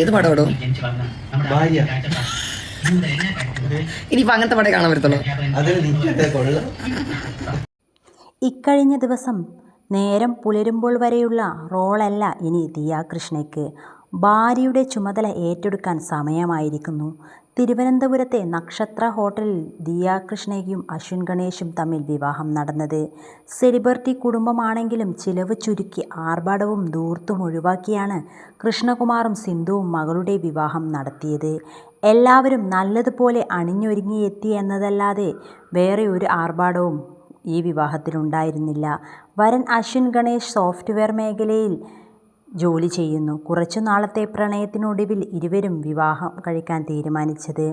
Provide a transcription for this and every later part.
ഏത് പടമാടോ ഇനിയിപ്പോൾ അങ്ങനത്തെ പടം കാണാൻ പറ്റത്തുള്ളൂ. ഇക്കഴിഞ്ഞ ദിവസം നേരം പുലരുമ്പോൾ വരെയുള്ള റോളല്ല ഇനി ദിയ കൃഷ്ണയ്ക്ക്. ഭാര്യയുടെ ചുമതല ഏറ്റെടുക്കാൻ സമയമായിരിക്കുന്നു. തിരുവനന്തപുരത്തെ നക്ഷത്ര ഹോട്ടലിൽ ദിയ കൃഷ്ണയും അശ്വിൻ ഗണേഷും തമ്മിൽ വിവാഹം നടന്നത്. സെലിബ്രിറ്റി കുടുംബമാണെങ്കിലും ചിലവ് ചുരുക്കി ആർഭാടവും ധൂർത്തും ഒഴിവാക്കിയാണ് കൃഷ്ണകുമാറും സിന്ധുവും മകളുടെ വിവാഹം നടത്തിയത്. എല്ലാവരും നല്ലതുപോലെ അണിഞ്ഞൊരുങ്ങിയെത്തി എന്നതല്ലാതെ വേറെ ഒരു ആർഭാടവും ഈ വിവാഹത്തിലുണ്ടായിരുന്നില്ല. വരൻ അശ്വിൻ ഗണേഷ് സോഫ്റ്റ്വെയർ മേഖലയിൽ ജോലി ചെയ്യുന്നു. കുറച്ചു നാളത്തെ പ്രണയത്തിനൊടുവിൽ ഇരുവരും വിവാഹം കഴിക്കാൻ തീരുമാനിച്ചത്.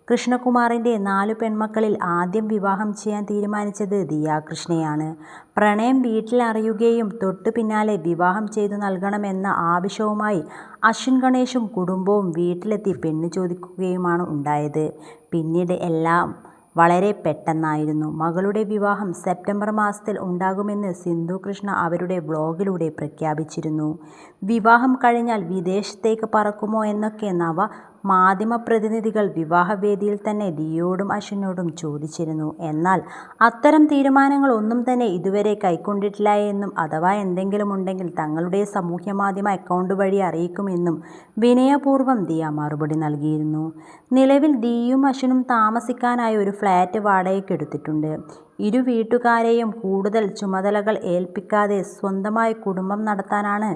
കൃഷ്ണകുമാറിൻ്റെ 4 പെൺമക്കളിൽ ആദ്യം വിവാഹം ചെയ്യാൻ തീരുമാനിച്ചത് ദിയ കൃഷ്ണയാണ്. പ്രണയം വീട്ടിലറിയുകയും തൊട്ടു പിന്നാലെ വിവാഹം ചെയ്തു നൽകണമെന്ന ആവശ്യവുമായി അശ്വിൻ ഗണേഷും കുടുംബവും വീട്ടിലെത്തി പെണ്ണ് ചോദിക്കുകയുമാണ് ഉണ്ടായത്. പിന്നീട് എല്ലാം വളരെ പെട്ടെന്നായിരുന്നു. മകളുടെ വിവാഹം സെപ്റ്റംബർ മാസത്തിൽ ഉണ്ടാകുമെന്ന് സിന്ധു കൃഷ്ണ അവരുടെ വ്ലോഗിലൂടെ പ്രഖ്യാപിച്ചിരുന്നു. വിവാഹം കഴിഞ്ഞാൽ വിദേശത്തേക്ക് പറക്കുമോ എന്നൊക്കെ നവ മാധ്യമപ്രതിനിധികൾ വിവാഹവേദിയിൽ തന്നെ ദിയയോടും അശ്വിനോടും ചോദിച്ചിരുന്നു. എന്നാൽ അത്തരം തീരുമാനങ്ങൾ ഒന്നും തന്നെ ഇതുവരെ കൈക്കൊണ്ടിട്ടില്ല എന്നും അഥവാ എന്തെങ്കിലും ഉണ്ടെങ്കിൽ തങ്ങളുടെ സാമൂഹ്യമാധ്യമ അക്കൗണ്ട് വഴി അറിയിക്കുമെന്നും വിനയപൂർവ്വം ദിയ മറുപടി നൽകിയിരുന്നു. നിലവിൽ ദിയയും അശ്വിനും താമസിക്കാനായി ഒരു ഫ്ലാറ്റ് വാടകയ്ക്കെടുത്തിട്ടുണ്ട്. ഇരു വീട്ടുകാരെയും കൂടുതൽ ചുമതലകൾ ഏൽപ്പിക്കാതെ സ്വന്തമായി കുടുംബം നടത്താനാണ്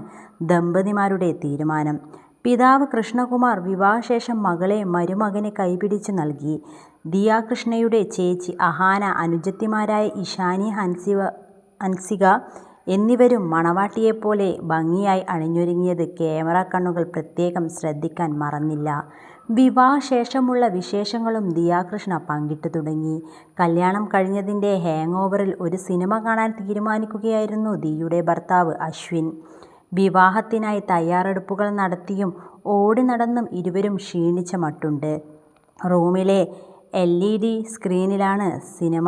ദമ്പതിമാരുടെ തീരുമാനം. പിതാവ് കൃഷ്ണകുമാർ വിവാഹശേഷം മകളെ മരുമകന് കൈപിടിച്ച് നൽകി. ദിയ കൃഷ്ണയുടെ ചേച്ചി അഹാന, അനുജത്തിമാരായ ഇഷാനി, ഹൻസിക എന്നിവരും മണവാട്ടിയെപ്പോലെ ഭംഗിയായി അണിഞ്ഞൊരുങ്ങിയത് ക്യാമറ കണ്ണുകൾ പ്രത്യേകം ശ്രദ്ധിക്കാൻ മറന്നില്ല. വിവാഹശേഷമുള്ള വിശേഷങ്ങളും ദിയ കൃഷ്ണ പങ്കിട്ടു തുടങ്ങി. കല്യാണം കഴിഞ്ഞതിൻ്റെ ഹാങ് ഓവറിൽ ഒരു സിനിമ കാണാൻ തീരുമാനിക്കുകയായിരുന്നു ദിയയുടെ ഭർത്താവ് അശ്വിൻ. വിവാഹത്തിനായി തയ്യാറെടുപ്പുകൾ നടത്തിയും ഓടി നടന്നും ഇരുവരും ക്ഷീണിച്ച മട്ടുണ്ട്. റൂമിലെ LED സ്ക്രീനിലാണ് സിനിമ.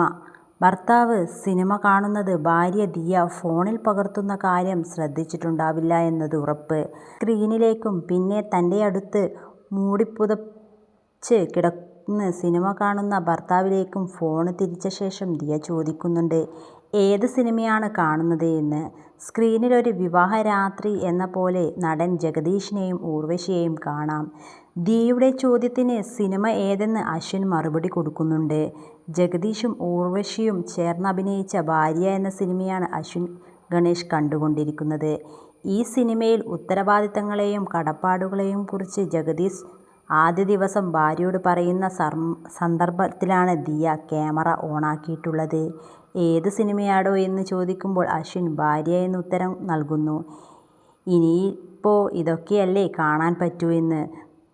ഭർത്താവ് സിനിമ കാണുന്നത് ഭാര്യ ദിയ ഫോണിൽ പകർത്തുന്ന കാര്യം ശ്രദ്ധിച്ചിട്ടുണ്ടാവില്ല എന്നത് ഉറപ്പ്. സ്ക്രീനിലേക്കും പിന്നെ തൻ്റെ അടുത്ത് മൂടിപ്പുതച്ച് കിടന്ന് സിനിമ കാണുന്ന ഭർത്താവിലേക്കും ഫോണ് തിരിച്ച ശേഷം ദിയ ചോദിക്കുന്നുണ്ട് ഏത് സിനിമയാണ് കാണുന്നത് എന്ന്. സ്ക്രീനിൽ ഒരു വിവാഹ രാത്രി എന്ന പോലെ നടൻ ജഗദീഷിനെയും ഊർവശിയെയും കാണാം. ദിയയുടെ ചോദ്യത്തിന് സിനിമ ഏതെന്ന് അശ്വിൻ മറുപടി കൊടുക്കുന്നുണ്ട്. ജഗദീഷും ഊർവശിയും ചേർന്നഭിനയിച്ച ഭാര്യ എന്ന സിനിമയാണ് അശ്വിൻ ഗണേഷ് കണ്ടുകൊണ്ടിരിക്കുന്നത്. ഈ സിനിമയിൽ ഉത്തരവാദിത്തങ്ങളെയും കടപ്പാടുകളെയും കുറിച്ച് ജഗദീഷ് ആദ്യ ദിവസം ഭാര്യയോട് പറയുന്ന സന്ദർഭത്തിലാണ് ദിയ ക്യാമറ ഓണാക്കിയിട്ടുള്ളത്. ഏത് സിനിമയാടോ എന്ന് ചോദിക്കുമ്പോൾ അശ്വിൻ ഭാര്യ എന്ന് ഉത്തരം നൽകുന്നു. ഇനിയിപ്പോൾ ഇതൊക്കെയല്ലേ കാണാൻ പറ്റൂ എന്ന്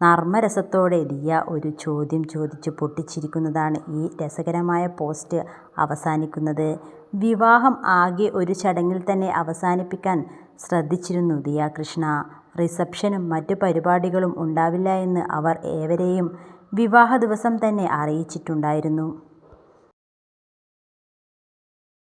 നർമ്മരസത്തോടെ ദിയ ഒരു ചോദ്യം ചോദിച്ച് പൊട്ടിച്ചിരിക്കുന്നതാണ് ഈ രസകരമായ പോസ്റ്റ് അവസാനിക്കുന്നത്. വിവാഹം ആകെ ഒരു ചടങ്ങിൽ തന്നെ അവസാനിപ്പിക്കാൻ ശ്രദ്ധിച്ചിരുന്നു ദിയ കൃഷ്ണ. റിസപ്ഷനും മറ്റു പരിപാടികളും ഉണ്ടാവില്ല എന്ന് അവർ ഏവരെയും വിവാഹ ദിവസം തന്നെ അറിയിച്ചിട്ടുണ്ടായിരുന്നു.